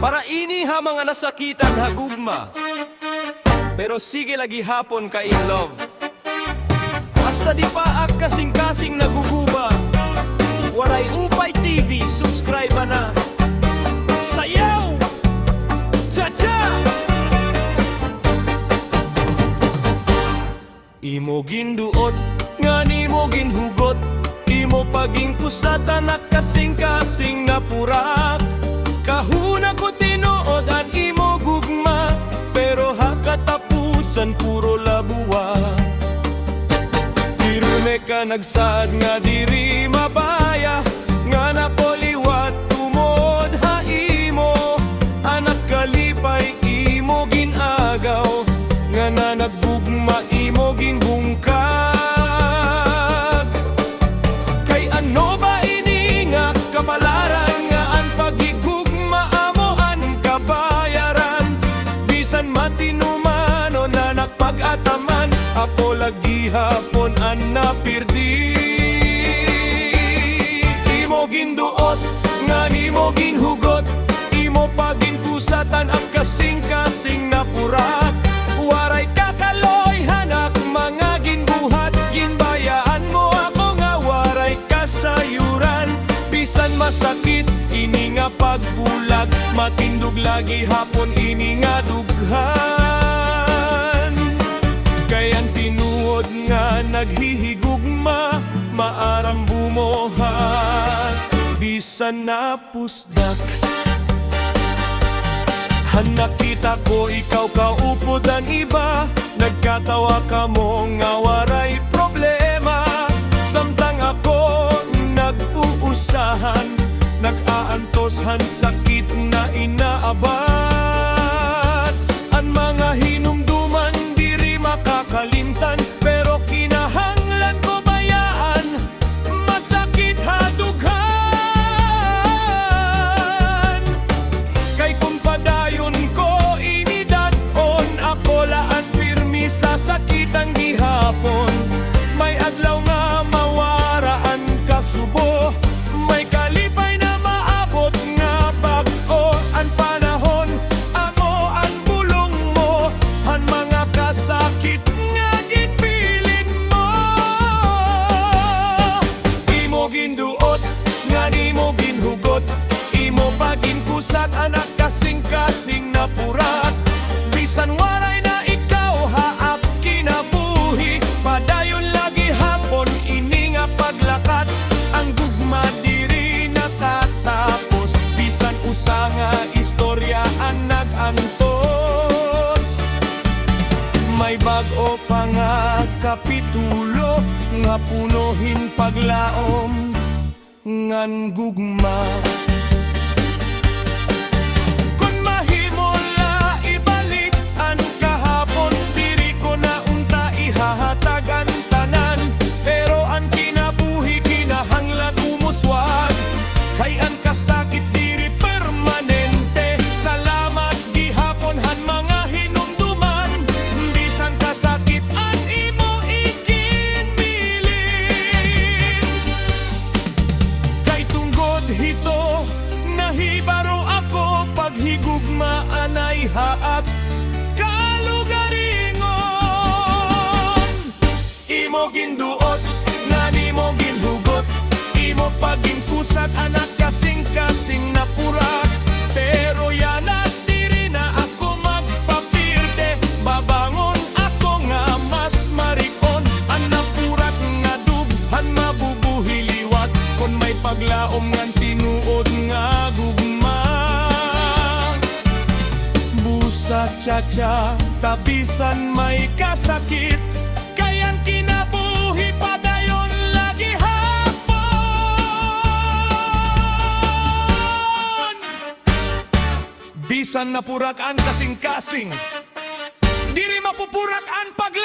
Para ini ha mga nasakitan hagugma, pero sige lagi hapon ka in love. Basta di pa ak kasing-kasing naguguba. Waray Upay TV, subscribe na. Sayaw! Cha-cha! Imo ginduot, nga nimo ginhugot. Imo paging pusatan at kasing-kasing napurak. Kahuna ko tinuod ang imo gugma, pero hakatapusan puro labuwa. Irume ka nagsad nga diri mabaya, nga nakoliwat tumod ha imo. Anak kalipay imo ginagaw, nga na naggugma imo ginbungkag. Kay ano ba ini nga kapalaran, nga ang pagigugma amo ang kabayaran. Bisan matinumano na nakpag-ataman, ako lagi hapon ang napirdi. Imo ginduot, nga nimo ginhugot. Imo paginkusatan ang kasing-kasing napurak. Waray kakaloy hanak mga ginbuhat. Ginbayaan mo ako nga waray kasayuran. Bisan masakit ini nga pagbulag, matindog lagi hapon ini nga dughan. Kayan tinuod nga naghihigugma, maarang bumuhat. Bisan napusdak, nakita ko ikaw kaupod ang iba. Nagkatawa ka mo nga waray problema. Samtang ako nag-uusahan, nag-aantoshan sakit na inaabat. Ang mga hinumduman diri makakalimtan, pero kinahanglan ko bayaan. Masakit hadughan. Kay kumpadayon ko inidadon, ako laan pirmi sa sakit ang gihapon. May adlaw nga mawaraan kasubo, may kalipay na maabot nga bag-o. Ang panahon amo ang bulong mo, ang mga kasakit nga ginpilin mo. Imo ginduot, nga nimo ginhugot. Imo paginkusat anak kasing-kasing napurat. Bisan waray na ikaw haap kinabuhi, padayon lagi hapon ini nga paglakat. Ang gugma diri natatapos, bisan usa nga istorya ang nag-antos. May bag-o pa nga kapitulo, nga punuhin paglaom ngan gugma. Kung mahimo la ibalik ang kahapon, diri ko na unta ihahatag ang tanan. Pero ang kinabuhi kinahanglan umuswag, kay ang kasakit diri permanente. Salamat gihapon han mga hinumduman, bisan kasakit ang imo ikinbilin. Kay tunggod hito nahibaro ako, paghigugma anay haat kalugaringon. Imo ginduot, nga nimo ginhugot. Imo pagingkusat anak kasing-kasing napurak. Pero yan at diri na ako magpapirde, babangon ako nga mas marikon. Ang napurak nga dughan mabubuhiliwat, kon may paglaom nga tinuod nga gugma. Busa cha-cha, tabisan may kasakit, kayan kinabuhi padayon lagi hapon. Bisan napurak ang kasing-kasing, diri mapupurak ang paglaom.